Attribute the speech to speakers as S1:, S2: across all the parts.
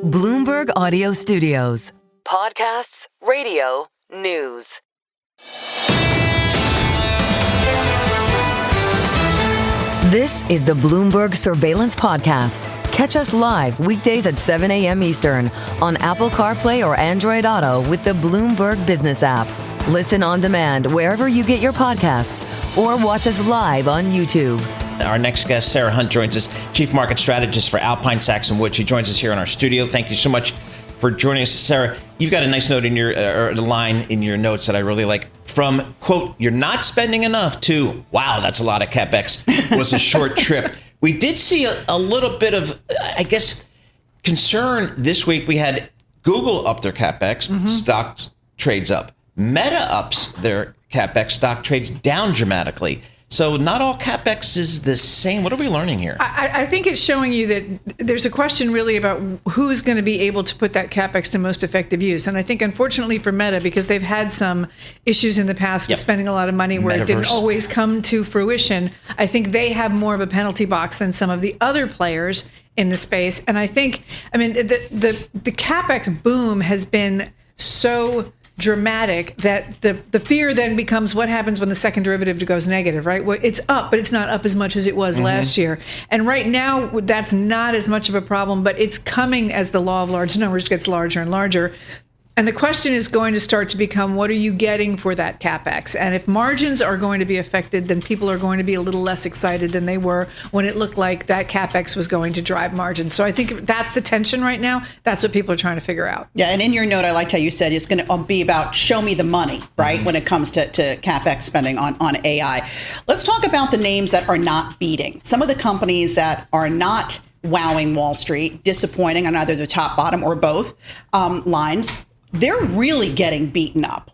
S1: Bloomberg Audio Studios. Podcasts, radio, news. This is the Bloomberg Surveillance Podcast. Catch us live weekdays at 7 a.m. Eastern on Apple CarPlay or Android Auto with the Bloomberg Business app. Listen on demand wherever you get your podcasts or watch us live on YouTube.
S2: Our next guest, Sarah Hunt, joins us, Chief Market Strategist for Alpine Saxon Woods. She joins us here in our studio. Thank you so much for joining us, Sarah. You've got a nice note in your or a line in your notes that I really like. From, quote, "You're not spending enough," to, "Wow, that's a lot of CapEx," was a short trip. We did see a little bit of, I guess, concern this week. We had Google up their CapEx, stock trades up. Meta ups their CapEx, stock trades down dramatically. So not all CapEx is the same. What are we learning here?
S3: I think it's showing you that there's a question really about who's going to be able to put that CapEx to most effective use. And I think, unfortunately for Meta, because they've had some issues in the past with spending a lot of money where it didn't always come to fruition, I think they have more of a penalty box than some of the other players in the space. And I think, I mean, the CapEx boom has been so dramatic that the fear then becomes what happens when the second derivative goes negative, right? Well, it's up, but it's not up as much as it was last year. And right now, that's not as much of a problem, but it's coming as the law of large numbers gets larger and larger. And the question is going to start to become, what are you getting for that CapEx? And if margins are going to be affected, then people are going to be a little less excited than they were when it looked like that CapEx was going to drive margins. So I think that's the tension right now. That's what people are trying to figure out.
S4: Yeah, and in your note, I liked how you said it's going to be about show me the money, right, when it comes to CapEx spending on AI. Let's talk about the names that are not beating. Some of the companies that are not wowing Wall Street, disappointing on either the top, bottom, or both lines. They're really getting beaten up.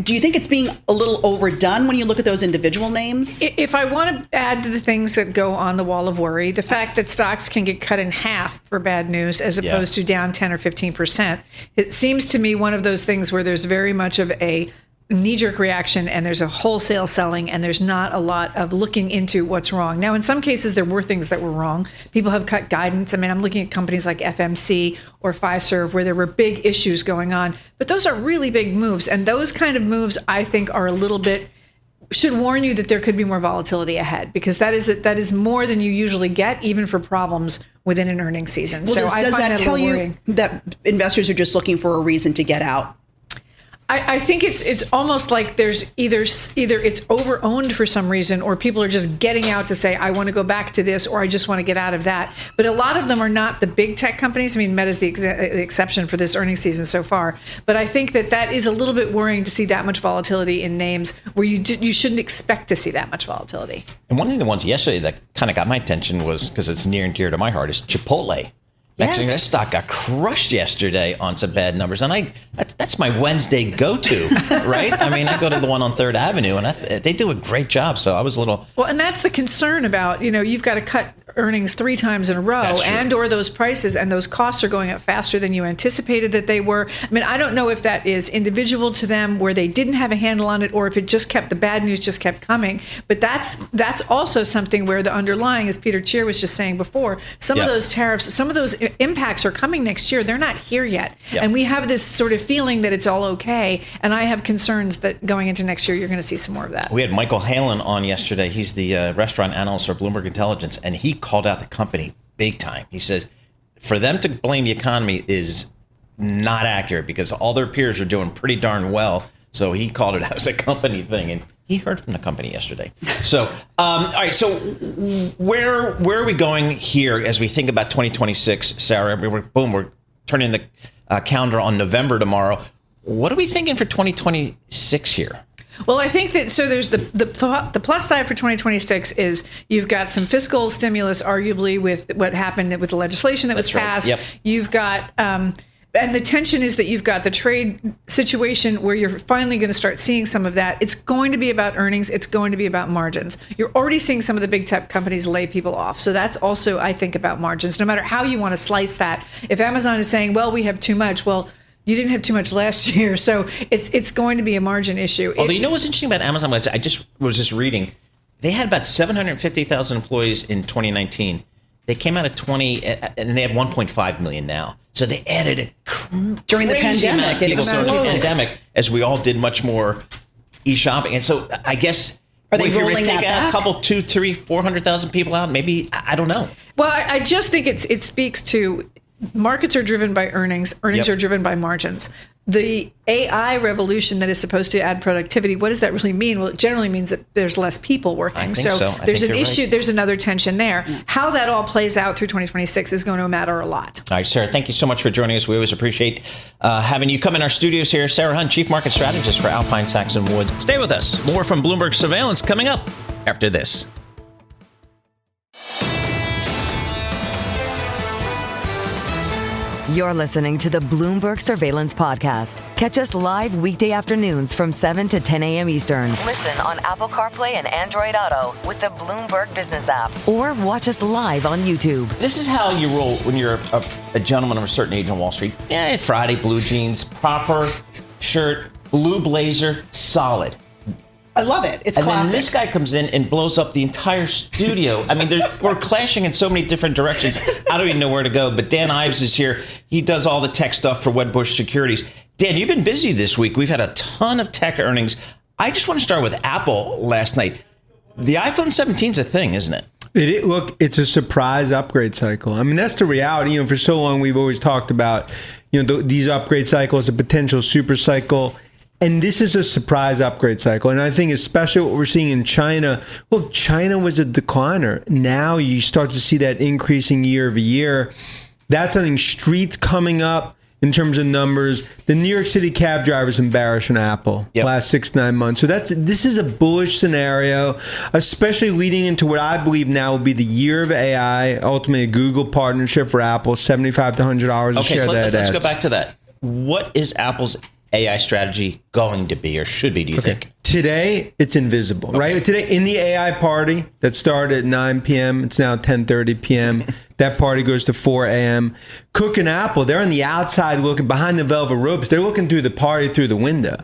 S4: Do you think it's being a little overdone when you look at those individual names?
S3: If I want to add to the things that go on the wall of worry, the fact that stocks can get cut in half for bad news as opposed to down 10 or 15%, it seems to me one of those things where there's very much of a knee-jerk reaction and there's a wholesale selling and there's not a lot of looking into what's wrong. Now, in some cases, there were things that were wrong. People have cut guidance. I mean, I'm looking at companies like FMC or Fiserv where there were big issues going on, but those are really big moves. And those kind of moves, I think, are a little bit, should warn you that there could be more volatility ahead, because that is more than you usually get, even for problems within an earnings season.
S4: Well,
S3: so
S4: does that tell you that investors are just looking for a reason to get out?
S3: I think it's almost like there's either it's over-owned for some reason, or people are just getting out to say, I want to go back to this, or I just want to get out of that. But a lot of them are not the big tech companies. I mean, Meta's the exception for this earnings season so far. But I think that is a little bit worrying to see that much volatility in names where you shouldn't expect to see that much volatility.
S2: And one of the ones yesterday that kind of got my attention was, because it's near and dear to my heart, is Chipotle. Actually, that stock got crushed yesterday on some bad numbers, and that's my Wednesday go-to, right? I mean, I go to the one on 3rd Avenue, and they do a great job, so I was a little...
S3: Well, and that's the concern about, you've got to cut earnings 3 times in a row, and or those prices and those costs are going up faster than you anticipated that they were. I mean, I don't know if that is individual to them where they didn't have a handle on it, or if it just kept, the bad news just kept coming. But that's also something where the underlying, as Peter Tchir was just saying before, some of those tariffs, some of those impacts are coming next year. They're not here yet. And we have this sort of feeling that it's all okay. And I have concerns that going into next year, you're going to see some more of that.
S2: We had Michael Halen on yesterday. He's the restaurant analyst for Bloomberg Intelligence, and he called out the company big time. He says, for them to blame the economy is not accurate because all their peers are doing pretty darn well. So he called it out as a company thing, and he heard from the company yesterday. So, all right. So, where are we going here as we think about 2026, Sarah? We're turning the calendar on November tomorrow. What are we thinking for 2026 here?
S3: Well, I think that, so there's the plus side for 2026 is you've got some fiscal stimulus, arguably, with what happened with the legislation that was passed.
S2: Yep.
S3: You've got, and the tension is that you've got the trade situation where you're finally going to start seeing some of that. It's going to be about earnings. It's going to be about margins. You're already seeing some of the big tech companies lay people off. So that's also, I think, about margins. No matter how you want to slice that. If Amazon is saying, well, we have too much, well, you didn't have too much last year, so it's going to be a margin issue.
S2: Although, you know what's interesting about Amazon? I just was reading. They had about 750,000 employees in 2019. They came out of 20 and they have 1.5 million now. So they added a
S4: during the pandemic.
S2: During the pandemic, as we all did much more e-shopping. And so I guess
S4: are they
S2: if you're
S4: rolling
S2: going to take
S4: that
S2: a couple, 2, 3, 400,000 people out, maybe, I don't know.
S3: Well, I just think it speaks to markets are driven by earnings. Earnings are driven by margins. The AI revolution that is supposed to add productivity, what does that really mean? Well, it generally means that there's less people working.
S2: I think so.
S3: There's an issue.
S2: Right.
S3: There's another tension there. How that all plays out through 2026 is going to matter a lot.
S2: All right, Sarah, thank you so much for joining us. We always appreciate having you come in our studios here. Sarah Hunt, Chief Market Strategist for Alpine Saxon Woods. Stay with us. More from Bloomberg Surveillance coming up after this.
S1: You're listening to the Bloomberg Surveillance Podcast. Catch us live weekday afternoons from 7 to 10 a.m. Eastern. Listen on Apple CarPlay and Android Auto with the Bloomberg Business app. Or watch us live on YouTube.
S2: This is how you roll when you're a gentleman of a certain age on Wall Street. Yeah, Friday, blue jeans, proper shirt, blue blazer, solid.
S4: I love it. It's classic.
S2: And then this guy comes in and blows up the entire studio. I mean, we're clashing in so many different directions. I don't even know where to go. But Dan Ives is here. He does all the tech stuff for Wedbush Securities. Dan, you've been busy this week. We've had a ton of tech earnings. I just want to start with Apple last night. The iPhone 17 is a thing, isn't it?
S5: Look, it's a surprise upgrade cycle. I mean, that's the reality. For so long, we've always talked about, these upgrade cycles, a potential super cycle. And this is a surprise upgrade cycle. And I think especially what we're seeing in China, look, China was a decliner. Now you start to see that increasing year over year. That's something streets coming up in terms of numbers. The New York City cab drivers embarrassed on Apple last 6-9 months. So this is a bullish scenario, especially leading into what I believe now will be the year of AI, ultimately a Google partnership for Apple, $75 to $100 a share.
S2: So let's go back to that. What is Apple's AI strategy going to be or should be, do you think?
S5: Today, it's invisible, right? Today, in the AI party that started at 9 p.m., it's now 10:30 p.m. That party goes to 4 a.m. Cook and Apple, they're on the outside looking behind the velvet ropes. They're looking through the party through the window.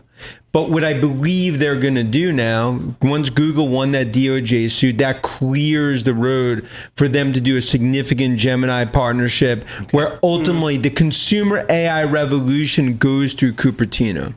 S5: But what I believe they're going to do now, once Google won that DOJ suit, that clears the road for them to do a significant Gemini partnership where ultimately the consumer AI revolution goes through Cupertino.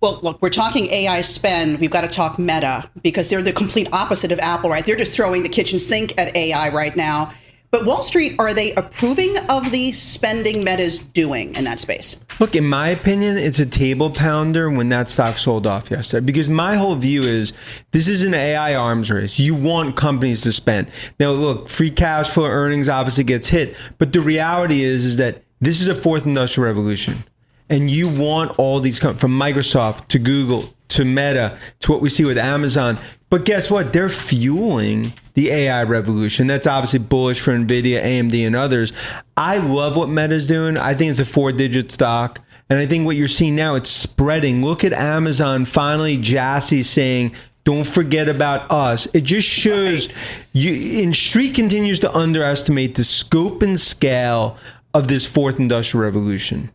S4: Well, look, we're talking AI spend. We've got to talk Meta because they're the complete opposite of Apple, right? They're just throwing the kitchen sink at AI right now. But Wall Street, are they approving of the spending Meta's doing in that space?
S5: Look, in my opinion, it's a table pounder when that stock sold off yesterday. Because my whole view is this is an AI arms race. You want companies to spend. Now, look, free cash flow earnings obviously gets hit. But the reality is that this is a fourth industrial revolution. And you want all these companies, from Microsoft to Google to Meta to what we see with Amazon. But guess what? They're fueling the AI revolution. That's obviously bullish for NVIDIA, AMD, and others. I love what Meta's doing. I think it's a 4-digit stock. And I think what you're seeing now, it's spreading. Look at Amazon finally, Jassy saying, don't forget about us. It just shows and Street continues to underestimate the scope and scale of this fourth industrial revolution.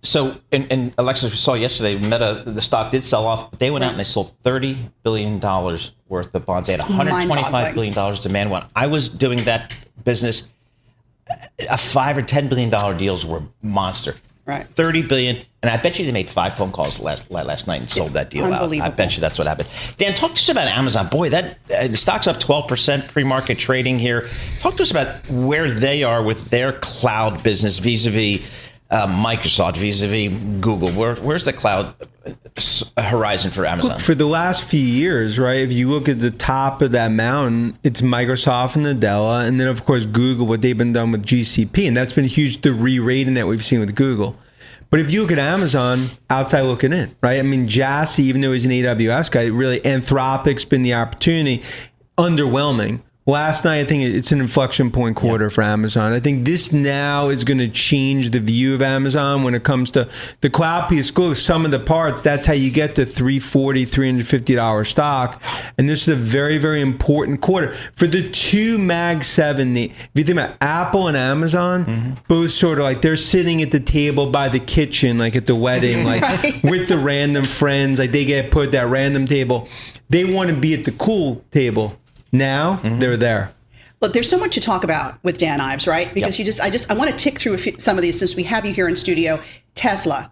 S2: So, and Alexis, we saw yesterday, Meta, the stock did sell off, but they went out and they sold $30 billion worth of bonds. They had $125 billion demand. When I was doing that business, $5 or $10 billion deals were monster.
S4: Right.
S2: $30 billion. And I bet you they made 5 phone calls last night and sold that deal out. I bet you that's what happened. Dan, talk to us about Amazon. Boy, the stock's up 12% pre-market trading here. Talk to us about where they are with their cloud business vis-a-vis Microsoft, vis-a-vis Google. Where's the cloud horizon for Amazon?
S5: Look, for the last few years, right, if you look at the top of that mountain, it's Microsoft and Nadella, and then, of course, Google, what they've been done with GCP. And that's been huge, the re-rating that we've seen with Google. But if you look at Amazon, outside looking in, right? I mean, Jassy, even though he's an AWS guy, really, Anthropic's been the opportunity, underwhelming. Last night, I think it's an inflection point quarter for Amazon. I think this now is going to change the view of Amazon when it comes to the cloud piece. Look, some of the parts, that's how you get to $340, $350 stock. And this is a very, very important quarter. For the two Mag 7, if you think about Apple and Amazon, both sort of like they're sitting at the table by the kitchen, like at the wedding, like with the random friends, like they get put at that random table. They want to be at the cool table. Now they're there.
S4: Look, there's so much to talk about with Dan Ives, right? Because I want to tick through some of these since we have you here in studio. Tesla.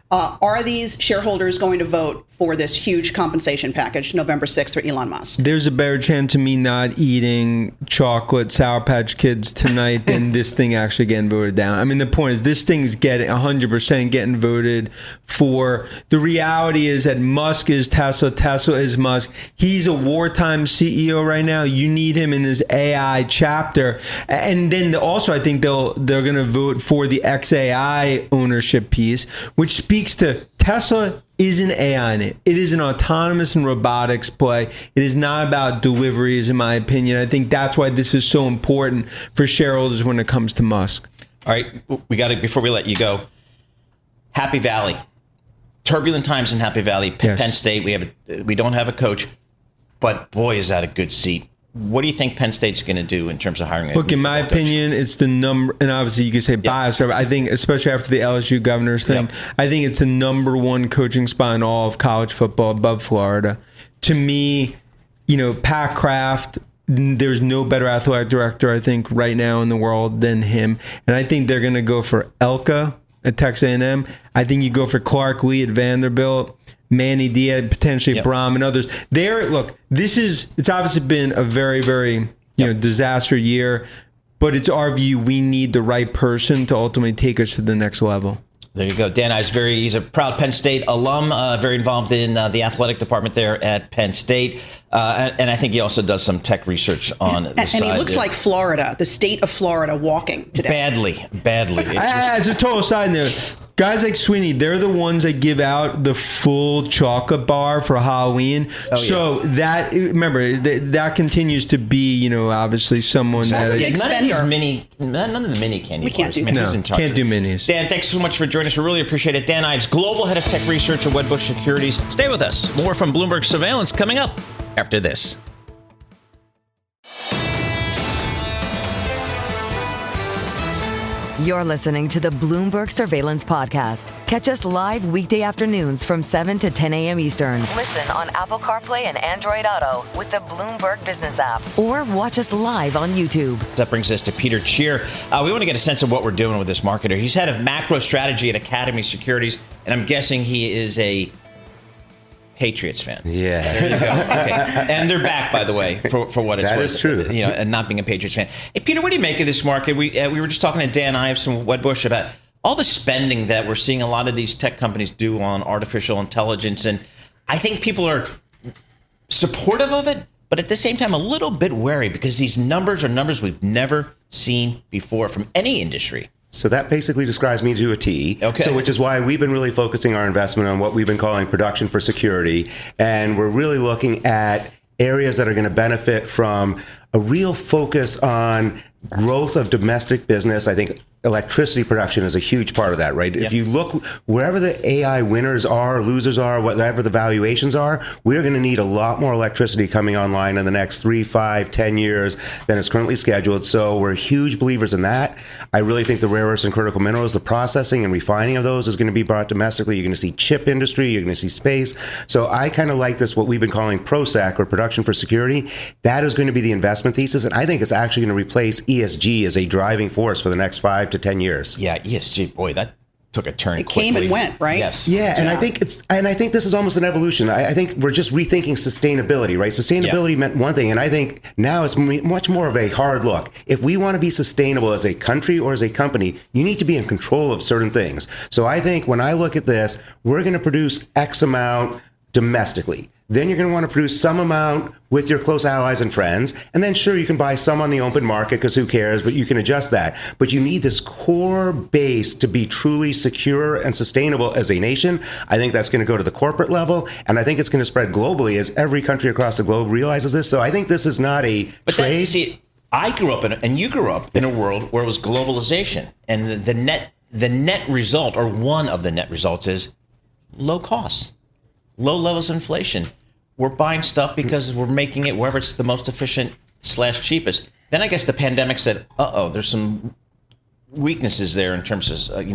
S4: Are these shareholders going to vote for this huge compensation package November 6th for Elon Musk?
S5: There's a better chance of me not eating chocolate Sour Patch Kids tonight than this thing actually getting voted down. I mean, the point is this thing's getting 100% getting voted for. The reality is that Musk is Tesla. Tesla is Musk. He's a wartime CEO right now. You need him in this AI chapter. And then also, I think they're going to vote for the XAI ownership piece, which speaks to Tesla isn't AI in it. It is an autonomous and robotics play. It is not about deliveries, in my opinion. I think that's why this is so important for shareholders when it comes to Musk.
S2: All right, we got to, before we let you go, Happy Valley. Turbulent times in Happy Valley.
S5: Yes.
S2: Penn State, we don't have a coach, but boy, is that a good seat. What do you think Penn State's going to do in terms of hiring a
S5: Look, in my opinion, it's the number, and obviously you could say bias, I think, especially after the LSU governors thing, I think it's the number one coaching spot in all of college football above Florida. To me, Pat Kraft, there's no better athletic director, I think, right now in the world than him. And I think they're going to go for Elka at Texas A&M. I think you go for Clark Lee at Vanderbilt. Manny Diaz, potentially Brahm and others. It's obviously been a very, very disaster year, but it's our view we need the right person to ultimately take us to the next level.
S2: There you go. Dan Ives, he's a proud Penn State alum, very involved in the athletic department there at Penn State. And I think he also does some tech research on the side.
S4: And he looks like Florida, the state of Florida, walking today.
S2: Badly.
S5: As a total side note, guys like Sweeney, they're the ones that give out the full chocolate bar for Halloween. That continues to be, obviously someone
S4: That's
S5: that...
S4: a big spender.
S2: None of the mini candy
S4: We can't
S2: bars.
S4: do that.
S5: Can't do minis.
S2: Dan, thanks so much for joining us. We really appreciate it. Dan Ives, Global Head of Tech Research at Wedbush Securities. Stay with us. More from Bloomberg Surveillance coming up after this.
S1: You're listening to the Bloomberg Surveillance Podcast. Catch us live weekday afternoons from 7 to 10 a.m. Eastern. Listen on Apple CarPlay and Android Auto with the Bloomberg Business app. Or watch us live on YouTube.
S2: That brings us to Peter Tchir. We want to get a sense of what we're doing with this marketer. He's head of macro strategy at Academy Securities, and I'm guessing he is a Patriots fan.
S6: Yeah.
S2: There you go. Okay. And they're back, by the way, for what it's worth.
S6: That is true.
S2: And not being a Patriots fan. Hey, Peter, what do you make of this market? We were just talking to Dan Ives from Wedbush about all the spending that we're seeing a lot of these tech companies do on artificial intelligence. And I think people are supportive of it, but at the same time, a little bit wary because these numbers are numbers we've never seen before from any industry.
S6: So that basically describes me to a T.
S2: Okay.
S6: So which is why we've been really focusing our investment on what we've been calling production for security. And we're really looking at areas that are going to benefit from a real focus on growth of domestic business. I think electricity production is a huge part of that, right?
S2: Yeah.
S6: If you look wherever the AI winners are, losers are, whatever the valuations are, we're going to need a lot more electricity coming online in the next 3, 5, 10 years than is currently scheduled. So we're huge believers in that. I really think the rare earths and critical minerals, the processing and refining of those is going to be brought domestically. You're going to see chip industry, you're going to see space. So I kind of like this, what we've been calling PROSAC, or production for security. That is going to be the investment thesis. And I think it's actually going to replace ESG as a driving force for the next 5 to 10 years.
S2: Yeah, ESG, boy, that took a turn quickly.
S4: Came and went, right?
S2: Yes.
S6: Yeah, and I think this is almost an evolution. I think we're just rethinking sustainability, right? Sustainability meant one thing, and I think now it's much more of a hard look. If we want to be sustainable as a country or as a company, you need to be in control of certain things. So I think when I look at this, we're going to produce X amount domestically. Then you're going to want to produce some amount with your close allies and friends. And then sure, you can buy some on the open market because who cares, but you can adjust that. But you need this core base to be truly secure and sustainable as a nation. I think that's going to go to the corporate level. And I think it's going to spread globally as every country across the globe realizes this. So I think this is not a trade.
S2: I grew up and you grew up in a world where it was globalization. And the net result, or one of the net results, is low costs, low levels of inflation. We're buying stuff because we're making it wherever it's the most efficient / cheapest. Then I guess the pandemic said, there's some weaknesses there in terms of,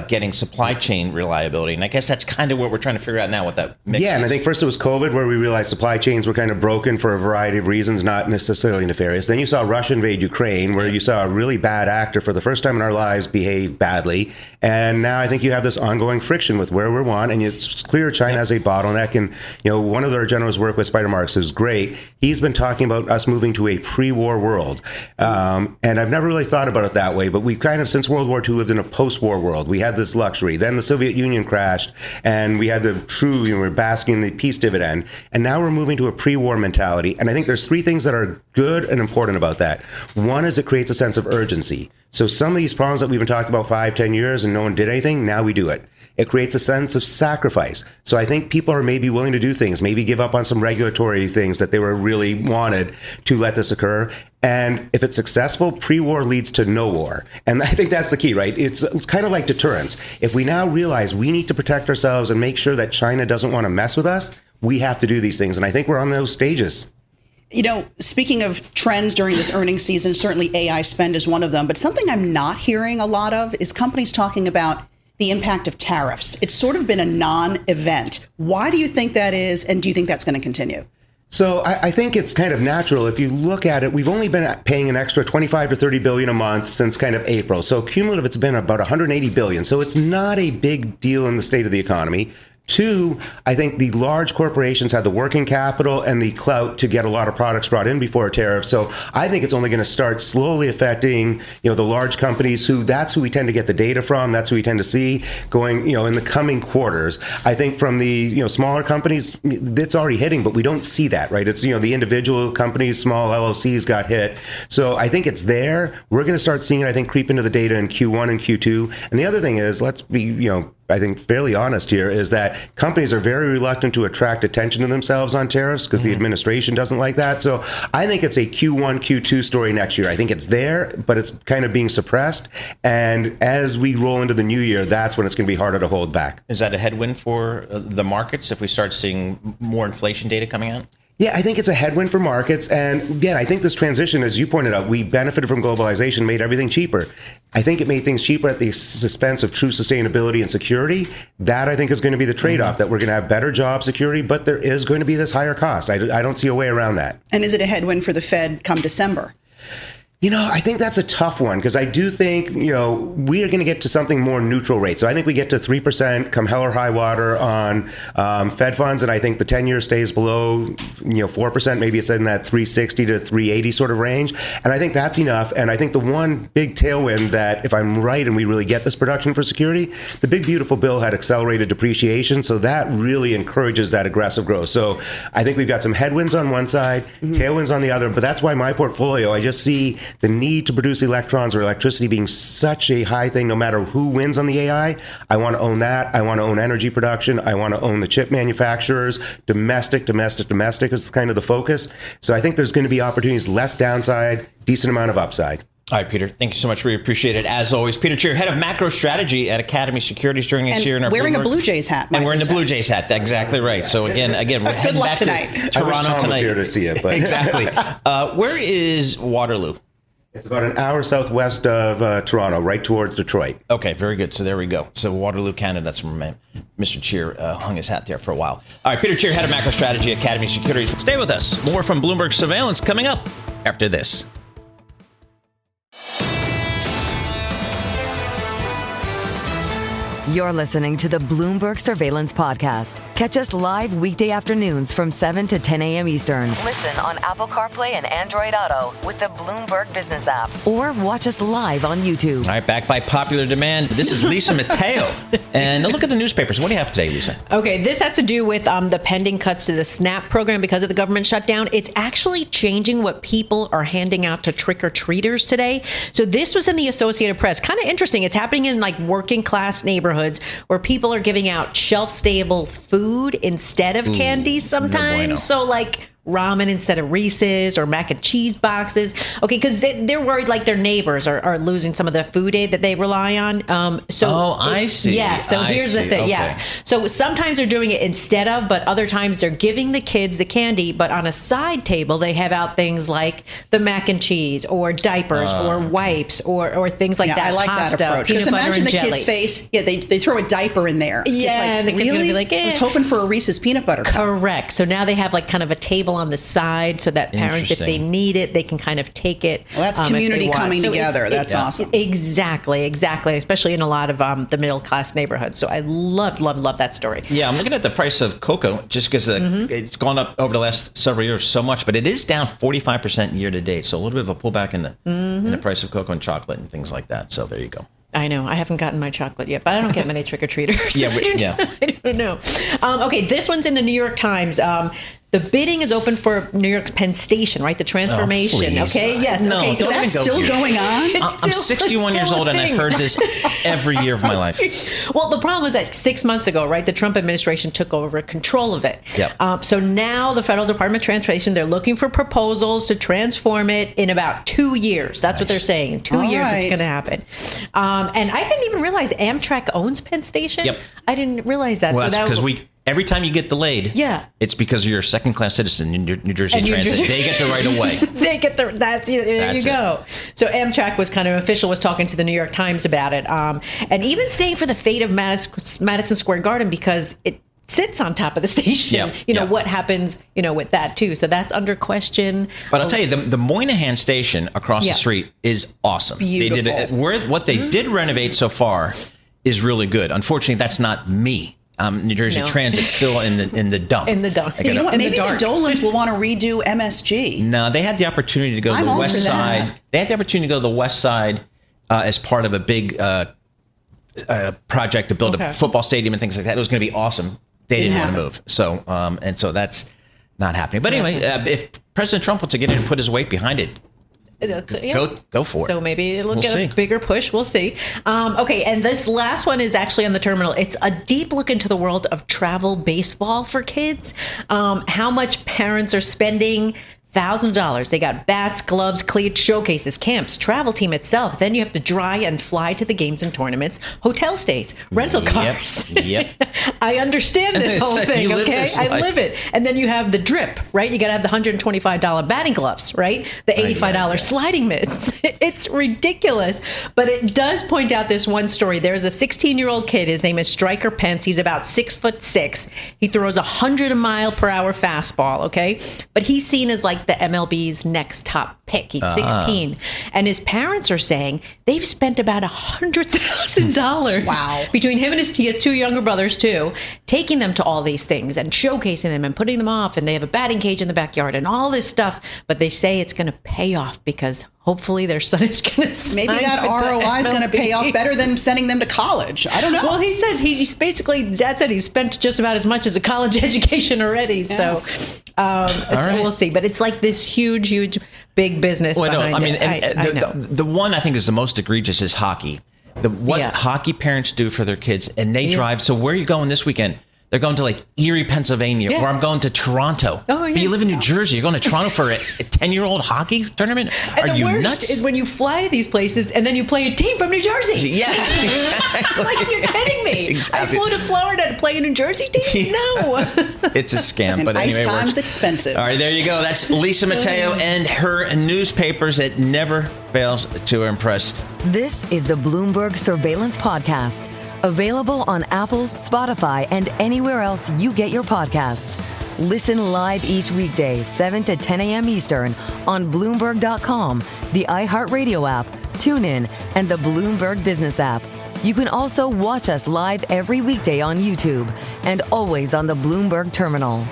S2: getting supply chain reliability. And I guess that's kind of what we're trying to figure out now, what that mix is.
S6: And I think first it was COVID, where we realized supply chains were kind of broken for a variety of reasons, not necessarily nefarious. Then you saw Russia invade Ukraine, where you saw a really bad actor for the first time in our lives behave badly. And now I think you have this ongoing friction with where we want, and it's clear China has a bottleneck. And one of their generals work with Spider Marks is great. He's been talking about us moving to a pre-war world. And I've never really thought about it that way, but we've kind of, since World War II, lived in a post-war world. We had this luxury. Then the Soviet Union crashed, and we had the true, we're basking in the peace dividend. And now we're moving to a pre-war mentality. And I think there's three things that are good and important about that. One is it creates a sense of urgency. So some of these problems that we've been talking about 5-10 years and no one did anything, now we do it. It creates a sense of sacrifice. So I think people are maybe willing to do things, maybe give up on some regulatory things that they were really wanted to let this occur. And if it's successful, pre-war leads to no war. And I think that's the key, right? It's kind of like deterrence. If we now realize we need to protect ourselves and make sure that China doesn't want to mess with us, we have to do these things. And I think we're on those stages.
S4: Speaking of trends during this earnings season, certainly AI spend is one of them. But something I'm not hearing a lot of is companies talking about the impact of tariffs. It's sort of been a non-event. Why do you think that is? And do you think that's going to continue?
S6: So I think it's kind of natural. If you look at it, we've only been paying an extra 25 to 30 billion a month since kind of April. So cumulative, it's been about 180 billion. So it's not a big deal in the state of the economy. Two, I think the large corporations had the working capital and the clout to get a lot of products brought in before a tariff. So I think it's only going to start slowly affecting, the large companies that's who we tend to get the data from. That's who we tend to see going, in the coming quarters. I think from the, smaller companies, it's already hitting, but we don't see that, right? It's, the individual companies, small LLCs got hit. So I think it's there. We're going to start seeing it, I think, creep into the data in Q1 and Q2. And the other thing is, let's be, I think fairly honest here, is that companies are very reluctant to attract attention to themselves on tariffs because the administration doesn't like that. So I think it's a Q1, Q2 story next year. I think it's there, but it's kind of being suppressed. And as we roll into the new year, that's when it's going to be harder to hold back.
S2: Is that a headwind for the markets if we start seeing more inflation data coming out?
S6: Yeah, I think it's a headwind for markets. And again, I think this transition, as you pointed out, we benefited from globalization, made everything cheaper. I think it made things cheaper at the expense of true sustainability and security. That, I think, is going to be the trade-off, that we're going to have better job security, but there is going to be this higher cost. I don't see a way around that.
S4: And is it a headwind for the Fed come December?
S6: I think that's a tough one, because I do think, we are going to get to something more neutral rate. So I think we get to 3% come hell or high water on Fed funds. And I think the 10-year stays below, 4%. Maybe it's in that 360 to 380 sort of range. And I think that's enough. And I think the one big tailwind that, if I'm right and we really get this production for security, the big beautiful bill had accelerated depreciation. So that really encourages that aggressive growth. So I think we've got some headwinds on one side, tailwinds on the other. But that's why my portfolio, I just see the need to produce electrons or electricity being such a high thing, no matter who wins on the AI. I want to own that. I want to own energy production. I want to own the chip manufacturers. Domestic is kind of the focus. So I think there's going to be opportunities, less downside, decent amount of upside.
S2: All right, Peter, thank you so much. We appreciate it. As always, Peter Tchir, head of macro strategy at Academy Securities, joining us here in our
S4: wearing
S2: Bloomberg.
S4: A Blue Jays hat.
S2: And wearing the Blue Jays hat. Exactly right. So again, we're heading back
S4: tonight.
S2: to Toronto tonight.
S6: Here to see it, but
S2: exactly. Where is Waterloo?
S6: It's about an hour southwest of Toronto, right towards Detroit.
S2: Okay, very good. So there we go. So Waterloo, Canada. That's where Mr. Tchir hung his hat there for a while. All right, Peter Tchir, head of macro strategy at Academy Securities. Stay with us. More from Bloomberg Surveillance coming up after this.
S1: You're listening to the Bloomberg Surveillance Podcast. Catch us live weekday afternoons from 7 to 10 a.m. Eastern. Listen on Apple CarPlay and Android Auto with the Bloomberg Business app. Or watch us live on YouTube.
S2: All right, back by popular demand. This is Lisa Mateo. And look at the newspapers. What do you have today, Lisa?
S7: Okay, this has to do with the pending cuts to the SNAP program because of the government shutdown. It's actually changing what people are handing out to trick-or-treaters today. So this was in the Associated Press. Kind of interesting. It's happening in working class neighborhoods where people are giving out shelf-stable food instead of candy sometimes. No bueno. So ramen instead of Reese's or mac and cheese boxes. Okay, because they're worried like their neighbors are losing some of the food aid that they rely on.
S2: I see.
S7: Yeah, so here's the thing. Okay. Yes. So sometimes they're doing it instead of, but other times they're giving the kids the candy, but on a side table, they have out things like the mac and cheese or diapers or wipes or things like that.
S4: I like
S7: pasta,
S4: that approach. Because imagine the kid's face. Yeah, they throw a diaper in there.
S7: Yeah,
S4: it's like,
S7: and the kid's going to be like,
S4: I was hoping for a Reese's peanut butter cup.
S7: Correct. So now they have like kind of a table on the side so that parents, if they need it, they can kind of take it.
S4: Well, that's community coming together. That's awesome.
S7: Exactly. Especially in a lot of the middle class neighborhoods. So I love that story.
S2: Yeah, I'm looking at the price of cocoa just because it's gone up over the last several years so much, but it is down 45% year to date. So a little bit of a pullback in the price of cocoa and chocolate and things like that. So there you go.
S7: I know. I haven't gotten my chocolate yet, but I don't get many trick-or-treaters. I don't know. Okay, this one's in the New York Times. The bidding is open for New York's Penn Station, right? The transformation. Okay. Yes.
S2: No,
S7: okay.
S4: Is that still going on?
S2: I'm 61 years old, and I've heard this every year of my life.
S7: Well, the problem is that 6 months ago, right, the Trump administration took over control of it.
S2: Yep.
S7: So now the Federal Department of Transportation, they're looking for proposals to transform it in about 2 years. That's what they're saying. In 2 years, it's going to happen. And I didn't even realize Amtrak owns Penn Station.
S2: Yep.
S7: I didn't realize that.
S2: Well, that's because every time you get delayed, it's because you're a second-class citizen in New Jersey Transit. They get the right of way.
S7: They get the there you go. So Amtrak was kind of official, was talking to the New York Times about it, and even staying for the fate of Madison Square Garden because it sits on top of the station. What happens, with that too. So that's under question.
S2: But I'll tell you, the Moynihan Station across the street is awesome.
S4: Beautiful.
S2: They did what they did renovate so far is really good. Unfortunately, that's not me. New Jersey Transit's still in the dump.
S7: In the dump.
S4: You know what? Maybe the Dolans will want to redo MSG.
S2: No, they had the opportunity to go to the west side. They had the opportunity to go to the west side as part of a big project to build a football stadium and things like that. It was going to be awesome. They didn't want to move. So so that's not happening. But anyway, if President Trump wants to get in and put his weight behind it, go for it.
S7: So maybe it'll get a bigger push. We'll see. Okay, and this last one is actually on the terminal. It's a deep look into the world of travel baseball for kids. How much parents are spending. $1,000. They got bats, gloves, cleats, showcases, camps, travel team itself. Then you have to dry and fly to the games and tournaments, hotel stays, rental cars.
S2: Yep.
S7: I understand this whole thing, okay? I live it. And then you have the drip, right? You got to have the $125 batting gloves, right? The $85 sliding mitts. It's ridiculous. But it does point out this one story. There's a 16-year-old kid. His name is Striker Pence. He's about 6'6". He throws 100-mile-per-hour fastball, okay? But he's seen as like the MLB's next top pick. He's 16. And his parents are saying they've spent about $100,000 between him and he has two younger brothers too, taking them to all these things and showcasing them and putting them off. And they have a batting cage in the backyard and all this stuff. But they say it's going to pay off because hopefully their son is going to
S4: maybe that ROI is going to pay off better than sending them to college. I don't know.
S7: Well, he says he's basically, Dad said he spent just about as much as a college education already. So we'll see. But it's like this huge, big business behind it.
S2: The one I think is the most egregious is hockey. What hockey parents do for their kids, and they drive. So where are you going this weekend? They're going to like Erie, Pennsylvania, or I'm going to Toronto. Oh, yeah. But you live in New Jersey. You're going to Toronto for a 10-year-old hockey tournament?
S7: And
S2: are you
S7: worst
S2: nuts?
S7: Is when you fly to these places and then you play a team from New Jersey.
S2: Yes, exactly.
S7: Like, you're kidding me.
S2: Exactly.
S7: I flew to Florida to play a New Jersey team? No.
S2: It's a scam.
S4: And
S2: but anyway,
S4: ice time's expensive.
S2: All right, there you go. That's Lisa Mateo and her newspapers. It never fails to impress.
S1: This is the Bloomberg Surveillance Podcast. Available on Apple, Spotify, and anywhere else you get your podcasts. Listen live each weekday, 7 to 10 a.m. Eastern on Bloomberg.com, the iHeartRadio app, TuneIn, and the Bloomberg Business app. You can also watch us live every weekday on YouTube and always on the Bloomberg Terminal.